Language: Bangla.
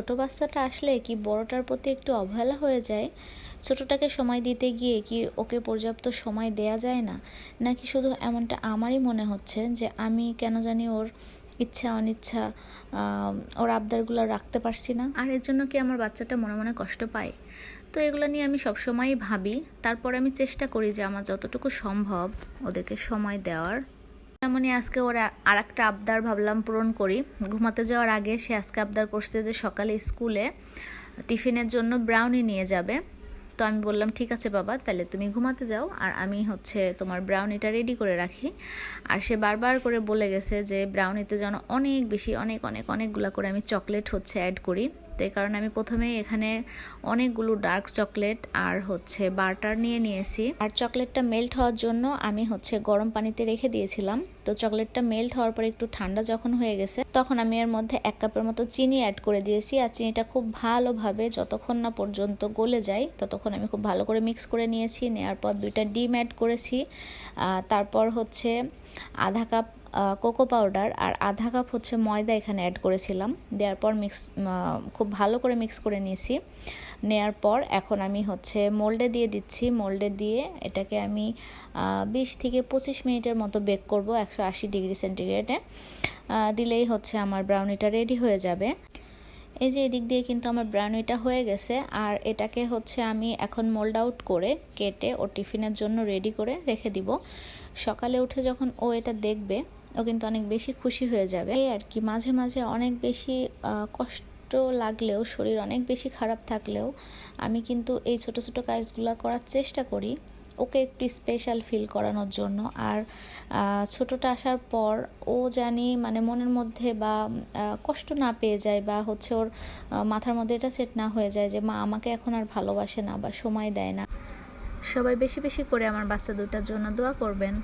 ছোট বাচ্চাটা আসলে কি বড়টার প্রতি একটু অবহেলা হয়ে যায়? ছোটটাকে সময় দিতে গিয়ে কি ওকে পর্যাপ্ত সময় দেয়া যায় না? নাকি শুধু এমনটা আমারই মনে হচ্ছে যে আমি কেন জানি ওর ইচ্ছা অনিচ্ছা ওর আবদারগুলো রাখতে পারছি না, আর এর জন্য কি আমার বাচ্চাটা মনে মনে কষ্ট পায়? তো এগুলো নিয়ে আমি সবসময়ই ভাবি। তারপর আমি চেষ্টা করি যে আমার যতটুকু সম্ভব ওদেরকে সময় দেওয়ার। তেমনই আজকে ওর আর একটা আবদার ভাবলাম পূরণ করি। ঘুমাতে যাওয়ার আগে সে আজকে আবদার করছে যে সকালে স্কুলে টিফিনের জন্য ব্রাউনি নিয়ে যাবে। তো আমি বললাম ঠিক আছে বাবা, তাহলে তুমি ঘুমাতে যাও আর আমি তোমার ব্রাউনিটা রেডি করে রাখি। আর সে বারবার করে বলে গেছে যে ব্রাউনিতে যেন অনেক বেশি অনেকগুলো করে আমি চকলেট অ্যাড করি। তো এই কারণে আমি প্রথমেই এখানে অনেকগুলো ডার্ক চকলেট আর বাটার নিয়ে নিয়েছি। আর চকলেটটা মেল্ট হওয়ার জন্য আমি গরম পানিতে রেখে দিয়েছিলাম। তো চকলেটটা মেল্ট হওয়ার পর একটু ঠান্ডা যখন হয়ে গেছে তখন আমি এর মধ্যে 1 কাপের মতো চিনি অ্যাড করে দিয়েছি। আর চিনিটা খুব ভালোভাবে যতক্ষণ না পর্যন্ত গলে যায় ততক্ষণ আমি খুব ভালো করে মিক্স করে নিয়েছি। নেওয়ার পর 2টা ডিম অ্যাড করেছি। তারপর আধা কাপ কোকো পাউডার আর আধা কাপ ময়দা এখানে অ্যাড করেছিলাম। দেওয়ার পর খুব ভালো করে মিক্স করে নিয়েছি। নেয়ার পর এখন আমি মোল্ডে দিয়ে দিচ্ছি। মোল্ডে দিয়ে এটাকে আমি 20 থেকে 25 মিনিটের মতো বেক করব 180 ডিগ্রি সেন্টিগ্রেডে। দিলেই আমার ব্রাউনিটা রেডি হয়ে যাবে। এই যে এদিক দিয়ে কিন্তু আমার ব্রাউনিটা হয়ে গেছে। আর এটাকে আমি এখন মোল্ড আউট করে কেটে ওর টিফিনের জন্য রেডি করে রেখে দিব। সকালে উঠে যখন ও এটা দেখবে ও কিন্তু অনেক বেশি খুশি হয়ে যাবে। এই আর কি, মাঝে মাঝে অনেক বেশি কষ্ট লাগলেও, শরীর অনেক বেশি খারাপ থাকলেও আমি কিন্তু এই ছোট ছোট কাজগুলো করার চেষ্টা করি ওকে একটু স্পেশাল ফিল করানোর জন্য। আর ছোটটা আসার পর ও জানি মনের মধ্যে বা কষ্ট না পেয়ে যায় বা ওর মাথার মধ্যে এটা সেট না হয়ে যায় যে মা আমাকে এখন আর ভালোবাসে না বা সময় দেয় না। সবাই বেশি বেশি করে আমার বাচ্চা দুটার জন্য দোয়া করবেন।